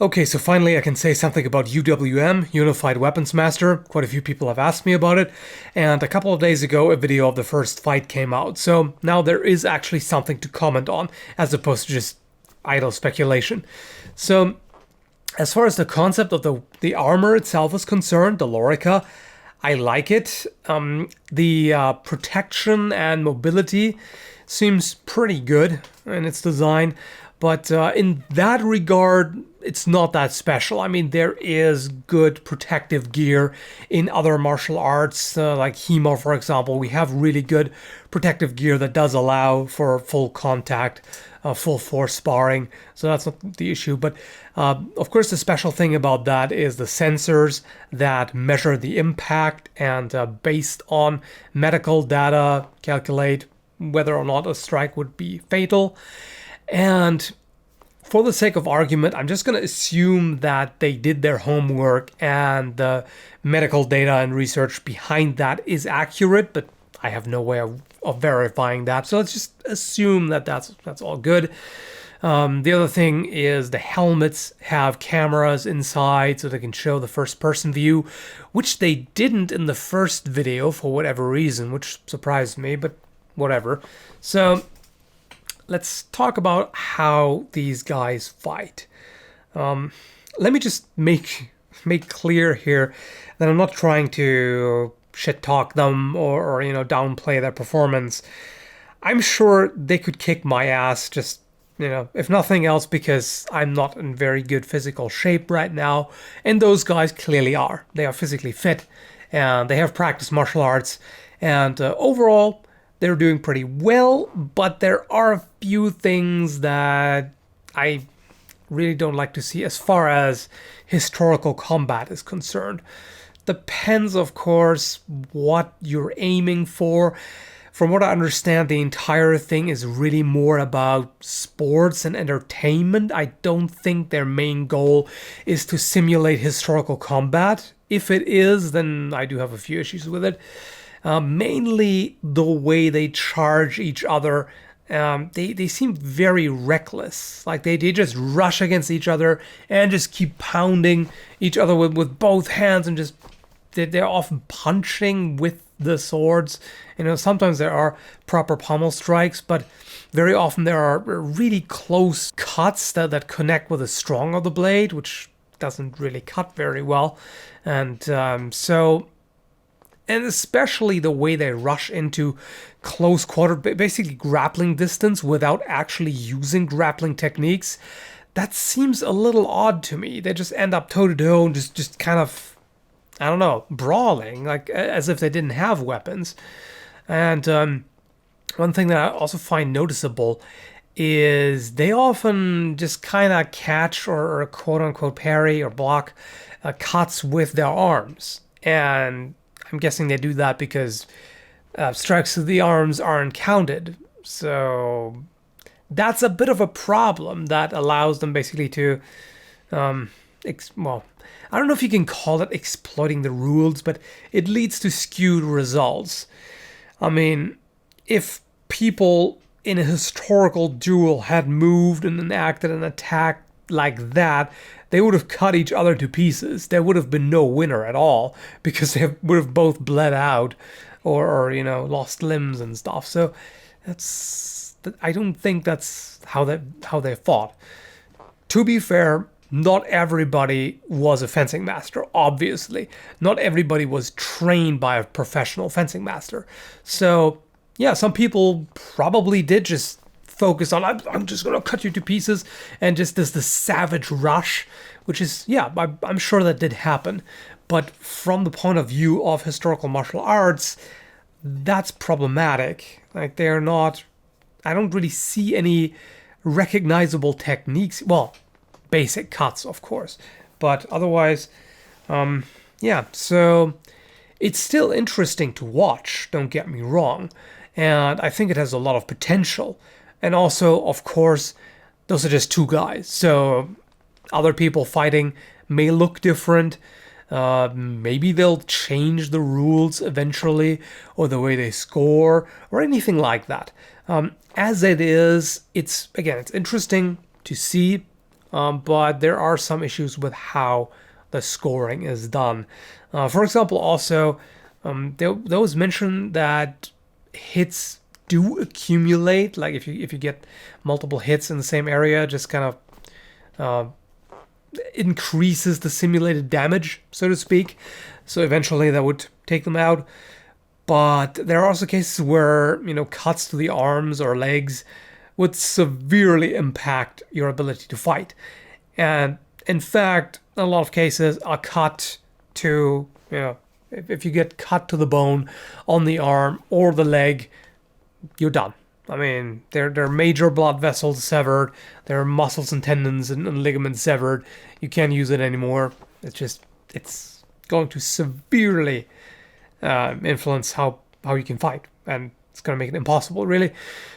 Okay, so finally I can say something about UWM, Unified Weapons Master. Quite a few people have asked me about it, and a couple of days ago a video of the first fight came out. So now there is actually something to comment on, as opposed to just idle speculation. So as far as the concept of the armor itself is concerned, the Lorica, I like it. The protection and mobility seems pretty good in its design, but in that regard, it's not that special. I mean, there is good protective gear in other martial arts, like Hemo, for example. We have really good protective gear that does allow for full contact, full force sparring, so that's not the issue. But of course, the special thing about that is the sensors that measure the impact and based on medical data, calculate whether or not a strike would be fatal. And for the sake of argument, I'm just going to assume that they did their homework and the medical data and research behind that is accurate, but I have no way of verifying that. So let's just assume that that's all good. The other thing is the helmets have cameras inside so they can show the first-person view, which they didn't in the first video for whatever reason, which surprised me, but whatever. So let's talk about how these guys fight. Let me just make clear here that I'm not trying to shit talk them or downplay their performance. I'm sure they could kick my ass, just if nothing else, because I'm not in very good physical shape right now, and those guys clearly are. They are physically fit and they have practiced martial arts, and overall they're doing pretty well, but there are a few things that I really don't like to see as far as historical combat is concerned. Depends, of course, what you're aiming for. From what I understand, the entire thing is really more about sports and entertainment. I don't think their main goal is to simulate historical combat. If it is, then I do have a few issues with it. Mainly the way they charge each other. They seem very reckless. Like they just rush against each other and just keep pounding each other with both hands, and just they're often punching with the swords. Sometimes there are proper pommel strikes, but very often there are really close cuts that connect with the strong of the blade, which doesn't really cut very well. And and especially the way they rush into close quarter, basically grappling distance without actually using grappling techniques, that seems a little odd to me. They just end up toe-to-toe and just kind of, I don't know, brawling, like as if they didn't have weapons. And one thing that I also find noticeable is they often just kind of catch or quote-unquote parry or block cuts with their arms. And I'm guessing they do that because strikes with the arms aren't counted. So that's a bit of a problem that allows them basically to, I don't know if you can call it exploiting the rules, but it leads to skewed results. I mean, if people in a historical duel had moved and enacted an attack like that, they would have cut each other to pieces. There would have been no winner at all, because they would have both bled out or lost limbs and stuff. So I don't think that's how they fought. To be fair, not everybody was a fencing master, obviously. Not everybody was trained by a professional fencing master. So yeah, some people probably did just focus on, I'm just going to cut you to pieces, and just this savage rush, which is, yeah, I'm sure that did happen. But from the point of view of historical martial arts, that's problematic. Like, they're not, I don't really see any recognizable techniques. Well, basic cuts, of course, but otherwise, yeah, so it's still interesting to watch, don't get me wrong, and I think it has a lot of potential. And also, of course, those are just two guys, so other people fighting may look different. Maybe they'll change the rules eventually, or the way they score, or anything like that. As it is, it's interesting to see but there are some issues with how the scoring is done. For example, also, there was mention that hits do accumulate. Like if you get multiple hits in the same area, just kind of increases the simulated damage, so to speak. So eventually that would take them out. But there are also cases where, cuts to the arms or legs would severely impact your ability to fight. And in fact, in a lot of cases, a cut to, if you get cut to the bone on the arm or the leg, you're done. I mean, there are major blood vessels severed, there are muscles and tendons and ligaments severed. You can't use it anymore. It's going to severely influence how you can fight, and it's going to make it impossible, really.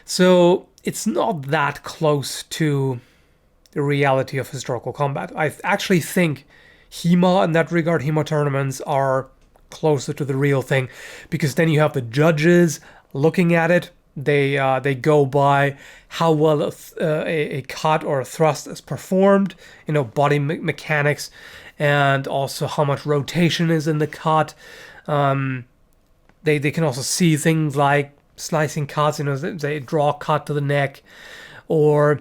So it's not that close to the reality of historical combat. I actually think HEMA, in that regard, HEMA tournaments are closer to the real thing, because then you have the judges looking at it. They go by how well a cut or a thrust is performed, body mechanics, and also how much rotation is in the cut. They can also see things like slicing cuts. They draw a cut to the neck, or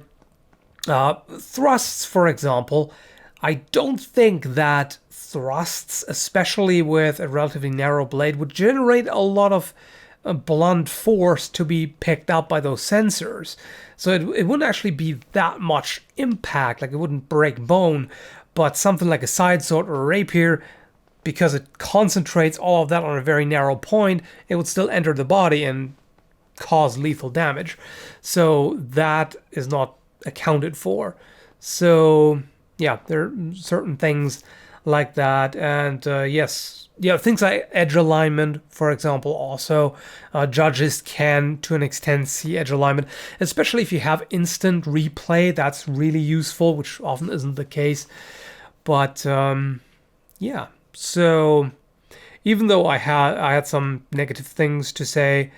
thrusts, for example. I don't think that thrusts, especially with a relatively narrow blade, would generate a lot of blunt force to be picked up by those sensors. So it wouldn't actually be that much impact, like it wouldn't break bone. But something like a side sword or a rapier, because it concentrates all of that on a very narrow point, it would still enter the body and cause lethal damage. So that is not accounted for. So yeah, there are certain things like that. And things like edge alignment, for example, also. Judges can, to an extent, see edge alignment, especially if you have instant replay. That's really useful, which often isn't the case. But so even though I had some negative things to say,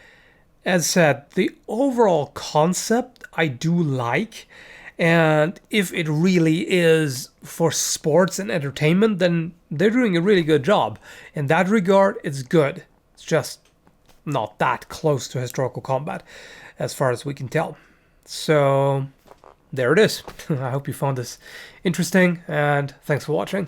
as said, the overall concept I do like. And if it really is for sports and entertainment, then they're doing a really good job. In that regard, it's good. It's just not that close to historical combat, as far as we can tell. So there it is. I hope you found this interesting, and thanks for watching.